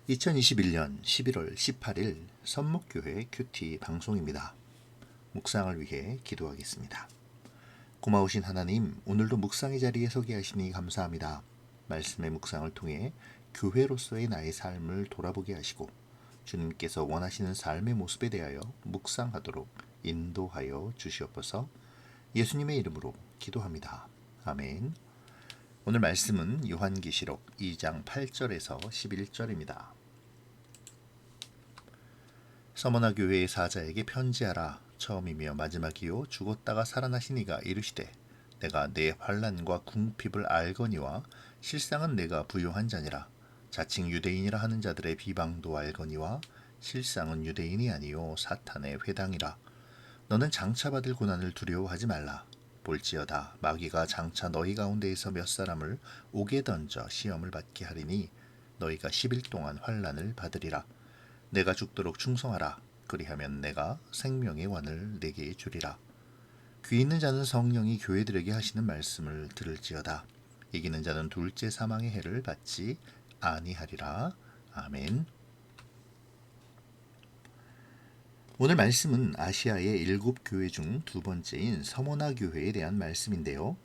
2021년 11월 18일 선목교회 큐티 방송입니다. 묵상을 위해 기도하겠습니다. 고마우신 하나님, 오늘도 묵상의 자리에 서게 하시니 감사합니다. 말씀의 묵상을 통해 교회로서의 나의 삶을 돌아보게 하시고 주님께서 원하시는 삶의 모습에 대하여 묵상하도록 인도하여 주시옵소서. 예수님의 이름으로 기도합니다. 아멘. 오늘 말씀은 요한계시록 2장 8절에서 11절입니다. 서머나 교회의 사자에게 편지하라. 처음이며 마지막이요 죽었다가 살아나신 이가 이르시되 내가 내 환난과 궁핍을 알거니와 실상은 내가 부요한 자니라. 자칭 유대인이라 하는 자들의 비방도 알거니와 실상은 유대인이 아니요 사탄의 회당이라. 너는 장차 받을 고난을 두려워하지 말라. 볼지어다 마귀가 장차 너희 가운데에서 몇 사람을 옥에 던져 시험을 받게 하리니 너희가 10일 동안 환난을 받으리라. 내가 죽도록 충성하라. 그리하면 내가 생명의 관을 내게 주리라. 귀 있는 자는 성령이 교회들에게 하시는 말씀을 들을지어다. 이기는 자는 둘째 사망의 해를 받지 아니하리라. 아멘. 오늘 말씀은 아시아의 7교회 중 두 번째인 서머나 교회에 대한 말씀인데요.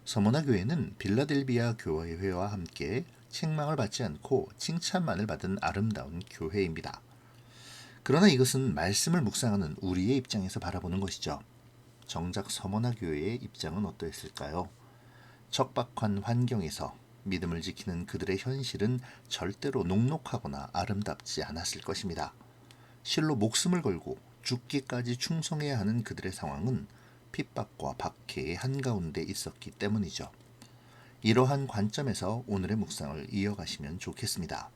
서머나 교회는 빌라델비아 교회와 함께 책망을 받지 않고 칭찬만을 받은 아름다운 교회입니다. 그러나 이것은 말씀을 묵상하는 우리의 입장에서 바라보는 것이죠. 정작 서머나 교회의 입장은 어떠했을까요? 척박한 환경에서 믿음을 지키는 그들의 현실은 절대로 녹록하거나 아름답지 않았을 것입니다. 실로 목숨을 걸고 죽기까지 충성해야 하는 그들의 상황은 핍박과 박해의 한가운데 있었기 때문이죠. 이러한 관점에서 오늘의 묵상을 이어가시면 좋겠습니다.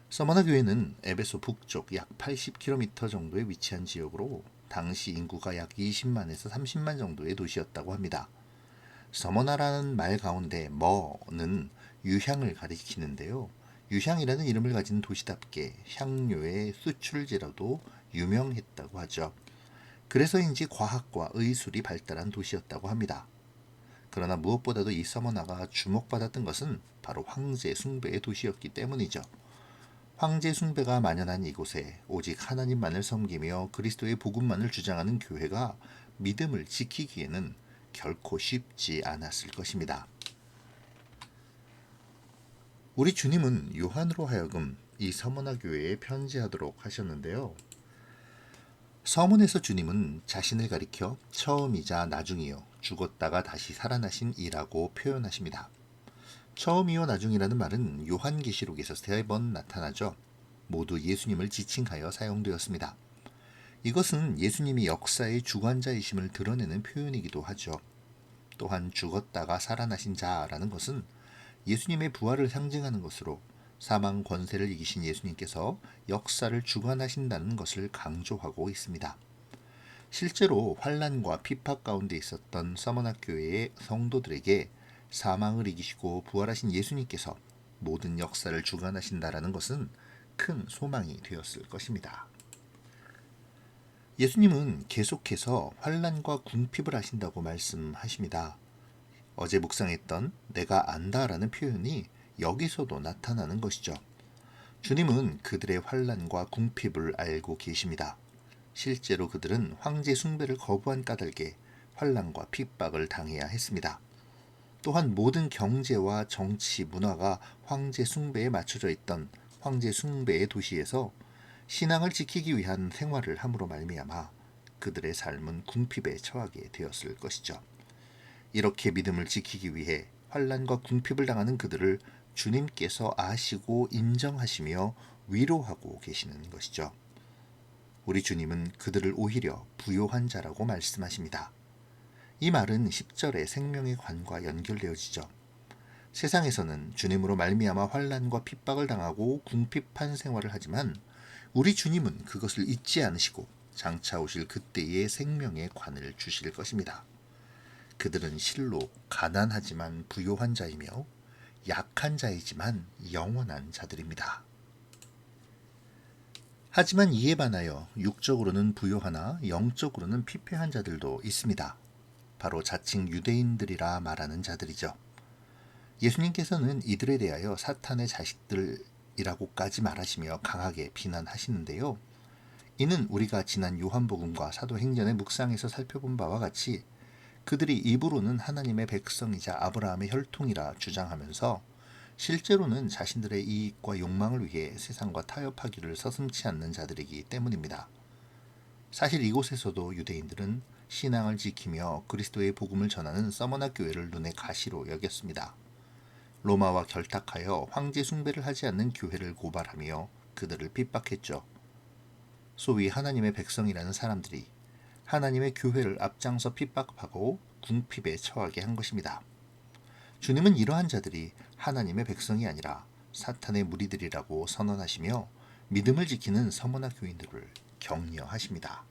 서머나 교회는 에베소 북쪽 약 80km 정도에 위치한 지역으로 당시 인구가 약 20만에서 30만 정도의 도시였다고 합니다. 서머나라는 말 가운데 머는 유향을 가리키는데요. 유향이라는 이름을 가진 도시답게 향료의 수출지로도 유명했다고 하죠. 그래서인지 과학과 의술이 발달한 도시였다고 합니다. 그러나 무엇보다도 이 서머나가 주목받았던 것은 바로 황제 숭배의 도시였기 때문이죠. 황제 숭배가 만연한 이곳에 오직 하나님만을 섬기며 그리스도의 복음만을 주장하는 교회가 믿음을 지키기에는 결코 쉽지 않았을 것입니다. 우리 주님은 요한으로 하여금 이 서머나 교회에 편지하도록 하셨는데요. 서문에서 주님은 자신을 가리켜 처음이자 나중이요 죽었다가 다시 살아나신 이라고 표현하십니다. 처음이요 나중이라는 말은 요한계시록에서 3번 나타나죠. 모두 예수님을 지칭하여 사용되었습니다. 이것은 예수님이 역사의 주관자이심을 드러내는 표현이기도 하죠. 또한 죽었다가 살아나신 자라는 것은 예수님의 부활을 상징하는 것으로 사망 권세를 이기신 예수님께서 역사를 주관하신다는 것을 강조하고 있습니다. 실제로 환난과 핍박 가운데 있었던 서머나 교회의 성도들에게 사망을 이기시고 부활하신 예수님께서 모든 역사를 주관하신다라는 것은 큰 소망이 되었을 것입니다. 예수님은 계속해서 환난과 궁핍을 하신다고 말씀하십니다. 어제 묵상했던 내가 안다라는 표현이 여기서도 나타나는 것이죠. 주님은 그들의 환난과 궁핍을 알고 계십니다. 실제로 그들은 황제 숭배를 거부한 까닭에 환난과 핍박을 당해야 했습니다. 또한 모든 경제와 정치, 문화가 황제 숭배에 맞춰져 있던 황제 숭배의 도시에서 신앙을 지키기 위한 생활을 함으로 말미암아 그들의 삶은 궁핍에 처하게 되었을 것이죠. 이렇게 믿음을 지키기 위해 환난과 궁핍을 당하는 그들을 주님께서 아시고 인정하시며 위로하고 계시는 것이죠. 우리 주님은 그들을 오히려 부요한 자라고 말씀하십니다. 이 말은 10절의 생명의 관과 연결되어지죠. 세상에서는 주님으로 말미암아 환난과 핍박을 당하고 궁핍한 생활을 하지만 우리 주님은 그것을 잊지 않으시고 장차 오실 그때의 생명의 관을 주실 것입니다. 그들은 실로 가난하지만 부요한 자이며 약한 자이지만 영원한 자들입니다. 하지만 이에 반하여 육적으로는 부요하나 영적으로는 피폐한 자들도 있습니다. 바로 자칭 유대인들이라 말하는 자들이죠. 예수님께서는 이들에 대하여 사탄의 자식들 이라고까지 말하시며 강하게 비난하시는데요. 이는 우리가 지난 요한복음과 사도행전의 묵상에서 살펴본 바와 같이 그들이 입으로는 하나님의 백성이자 아브라함의 혈통이라 주장하면서 실제로는 자신들의 이익과 욕망을 위해 세상과 타협하기를 서슴지 않는 자들이기 때문입니다. 사실 이곳에서도 유대인들은 신앙을 지키며 그리스도의 복음을 전하는 서머나 교회를 눈의 가시로 여겼습니다. 로마와 결탁하여 황제 숭배를 하지 않는 교회를 고발하며 그들을 핍박했죠. 소위 하나님의 백성이라는 사람들이 하나님의 교회를 앞장서 핍박하고 궁핍에 처하게 한 것입니다. 주님은 이러한 자들이 하나님의 백성이 아니라 사탄의 무리들이라고 선언하시며 믿음을 지키는 서머나 교인들을 격려하십니다.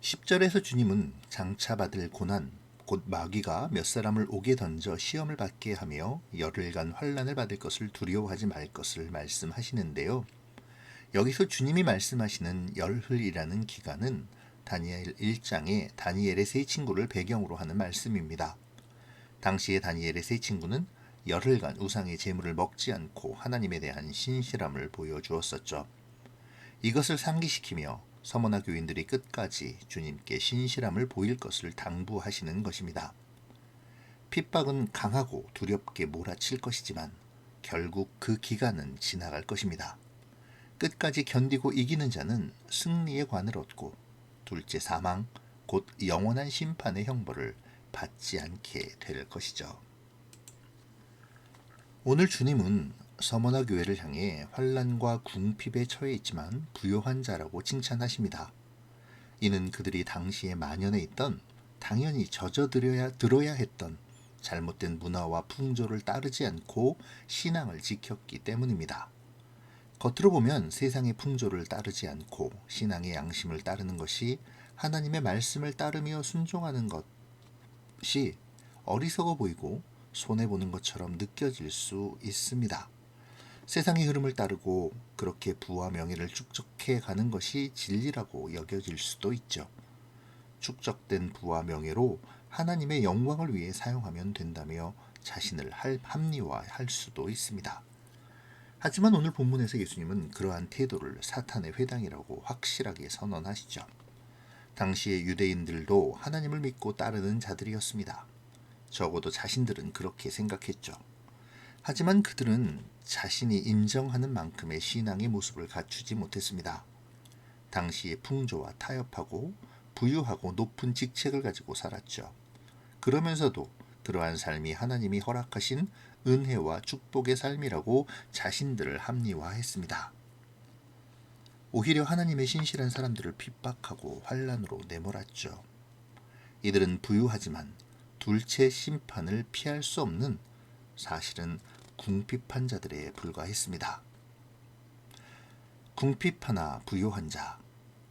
10절에서 주님은 장차 받을 고난, 곧 마귀가 몇 사람을 옥에 던져 시험을 받게 하며 열흘간 환난을 받을 것을 두려워하지 말 것을 말씀하시는데요. 여기서 주님이 말씀하시는 열흘이라는 기간은 다니엘 1장의 다니엘의 세 친구를 배경으로 하는 말씀입니다. 당시의 다니엘의 세 친구는 열흘간 우상의 제물을 먹지 않고 하나님에 대한 신실함을 보여주었었죠. 이것을 상기시키며 서머나 교인들이 끝까지 주님께 신실함을 보일 것을 당부하시는 것입니다. 핍박은 강하고 두렵게 몰아칠 것이지만 결국 그 기간은 지나갈 것입니다. 끝까지 견디고 이기는 자는 승리의 관을 얻고 둘째 사망, 곧 영원한 심판의 형벌을 받지 않게 될 것이죠. 오늘 주님은 서머나 교회를 향해 환난과 궁핍에 처해 있지만 부요한 자라고 칭찬하십니다. 이는 그들이 당시에 만연해 있던 당연히 들어야 했던 잘못된 문화와 풍조를 따르지 않고 신앙을 지켰기 때문입니다. 겉으로 보면 세상의 풍조를 따르지 않고 신앙의 양심을 따르는 것이 하나님의 말씀을 따르며 순종하는 것이 어리석어 보이고 손해보는 것처럼 느껴질 수 있습니다. 세상의 흐름을 따르고 그렇게 부와 명예를 축적해 가는 것이 진리라고 여겨질 수도 있죠. 축적된 부와 명예로 하나님의 영광을 위해 사용하면 된다며 자신을 합리화할 수도 있습니다. 하지만 오늘 본문에서 예수님은 그러한 태도를 사탄의 회당이라고 확실하게 선언하시죠. 당시의 유대인들도 하나님을 믿고 따르는 자들이었습니다. 적어도 자신들은 그렇게 생각했죠. 하지만 그들은 자신이 인정하는 만큼의 신앙의 모습을 갖추지 못했습니다. 당시의 풍조와 타협하고 부유하고 높은 직책을 가지고 살았죠. 그러면서도 그러한 삶이 하나님이 허락하신 은혜와 축복의 삶이라고 자신들을 합리화했습니다. 오히려 하나님의 신실한 사람들을 핍박하고 환난으로 내몰았죠. 이들은 부유하지만 둘째 심판을 피할 수 없는 사실은 궁핍한 자들에 불과했습니다. 궁핍하나 부요한 자,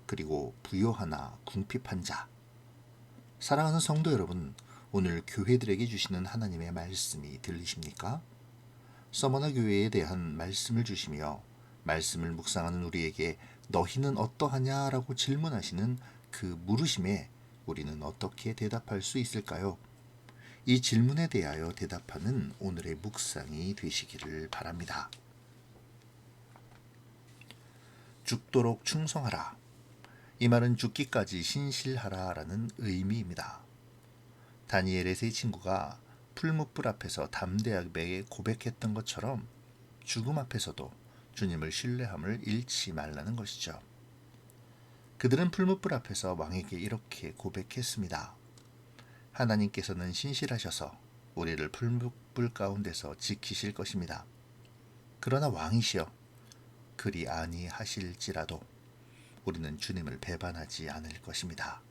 그리고 부요하나 궁핍한 자. 사랑하는 성도 여러분, 오늘 교회들에게 주시는 하나님의 말씀이 들리십니까? 서머나 교회에 대한 말씀을 주시며 말씀을 묵상하는 우리에게 너희는 어떠하냐라고 질문하시는 그 물으심에 우리는 어떻게 대답할 수 있을까요? 이 질문에 대하여 대답하는 오늘의 묵상이 되시기를 바랍니다. 죽도록 충성하라. 이 말은 죽기까지 신실하라 라는 의미입니다. 다니엘의 세 친구가 풀무불 앞에서 담대하게 고백했던 것처럼 죽음 앞에서도 주님을 신뢰함을 잃지 말라는 것이죠. 그들은 풀무불 앞에서 왕에게 이렇게 고백했습니다. 하나님께서는 신실하셔서 우리를 풀무불 가운데서 지키실 것입니다. 그러나 왕이시여 그리 아니하실지라도 우리는 주님을 배반하지 않을 것입니다.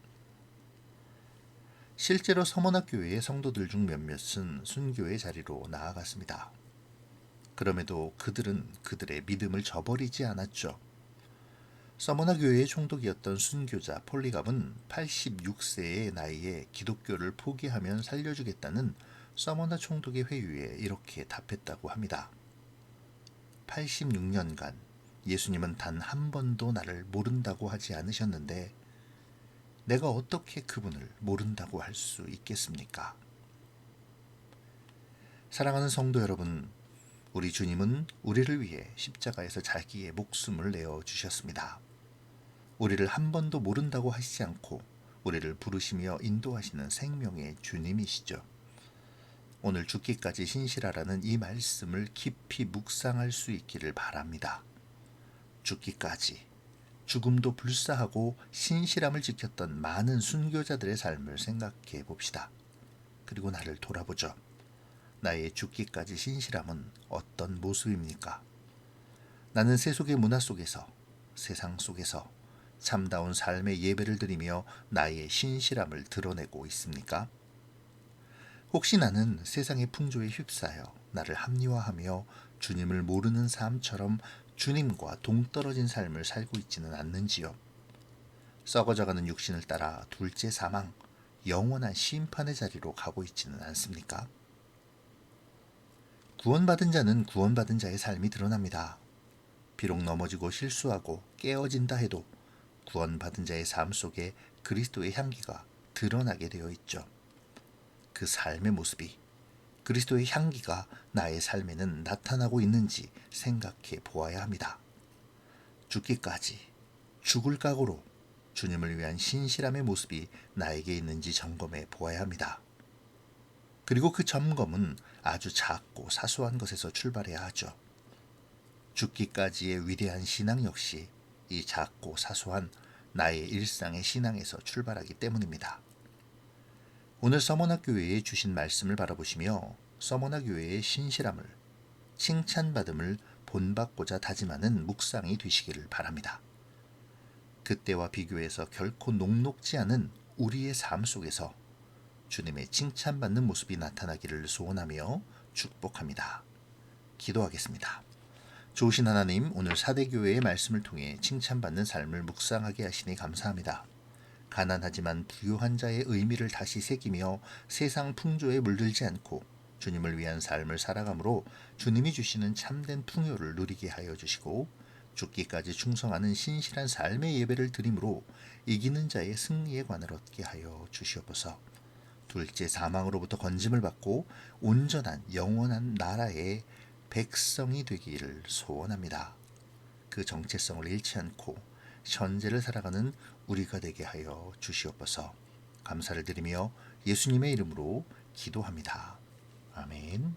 실제로 서머나 교회의 성도들 중 몇몇은 순교의 자리로 나아갔습니다. 그럼에도 그들은 그들의 믿음을 저버리지 않았죠. 서머나 교회의 총독이었던 순교자 폴리갑은 86세의 나이에 기독교를 포기하면 살려주겠다는 서머나 총독의 회유에 이렇게 답했다고 합니다. 86년간 예수님은 단 한 번도 나를 모른다고 하지 않으셨는데 내가 어떻게 그분을 모른다고 할 수 있겠습니까? 사랑하는 성도 여러분, 우리 주님은 우리를 위해 십자가에서 자기의 목숨을 내어 주셨습니다. 우리를 한 번도 모른다고 하시지 않고 우리를 부르시며 인도하시는 생명의 주님이시죠. 오늘 죽기까지 신실하라는 이 말씀을 깊이 묵상할 수 있기를 바랍니다. 죽기까지 죽음도 불사하고 신실함을 지켰던 많은 순교자들의 삶을 생각해 봅시다. 그리고 나를 돌아보죠. 나의 죽기까지 신실함은 어떤 모습입니까? 나는 세속의 문화 속에서, 세상 속에서 참다운 삶의 예배를 드리며 나의 신실함을 드러내고 있습니까? 혹시 나는 세상의 풍조에 휩싸여 나를 합리화하며 주님을 모르는 삶처럼 주님과 동떨어진 삶을 살고 있지는 않는지요? 썩어져가는 육신을 따라 둘째 사망, 영원한 심판의 자리로 가고 있지는 않습니까? 구원받은 자는 구원받은 자의 삶이 드러납니다. 비록 넘어지고 실수하고 깨어진다 해도 구원받은 자의 삶 속에 그리스도의 향기가 드러나게 되어 있죠. 그 삶의 모습이 그리스도의 향기가 나의 삶에는 나타나고 있는지 생각해 보아야 합니다. 죽기까지 죽을 각오로 주님을 위한 신실함의 모습이 나에게 있는지 점검해 보아야 합니다. 그리고 그 점검은 아주 작고 사소한 것에서 출발해야 하죠. 죽기까지의 위대한 신앙 역시 이 작고 사소한 나의 일상의 신앙에서 출발하기 때문입니다. 오늘 서머나 교회에 주신 말씀을 바라보시며 서머나 교회의 신실함을, 칭찬받음을 본받고자 다짐하는 묵상이 되시기를 바랍니다. 그때와 비교해서 결코 녹록지 않은 우리의 삶 속에서 주님의 칭찬받는 모습이 나타나기를 소원하며 축복합니다. 기도하겠습니다. 좋으신 하나님, 오늘 사대교회의 말씀을 통해 칭찬받는 삶을 묵상하게 하시니 감사합니다. 가난하지만 부유한 자의 의미를 다시 새기며 세상 풍조에 물들지 않고 주님을 위한 삶을 살아감으로 주님이 주시는 참된 풍요를 누리게 하여 주시고 죽기까지 충성하는 신실한 삶의 예배를 드림으로 이기는 자의 승리의 관을 얻게 하여 주시옵소서. 둘째 사망으로부터 건짐을 받고 온전한 영원한 나라의 백성이 되기를 소원합니다. 그 정체성을 잃지 않고 현재를 살아가는 우리가 되게 하여 주시옵소서. 감사를 드리며 예수님의 이름으로 기도합니다. 아멘.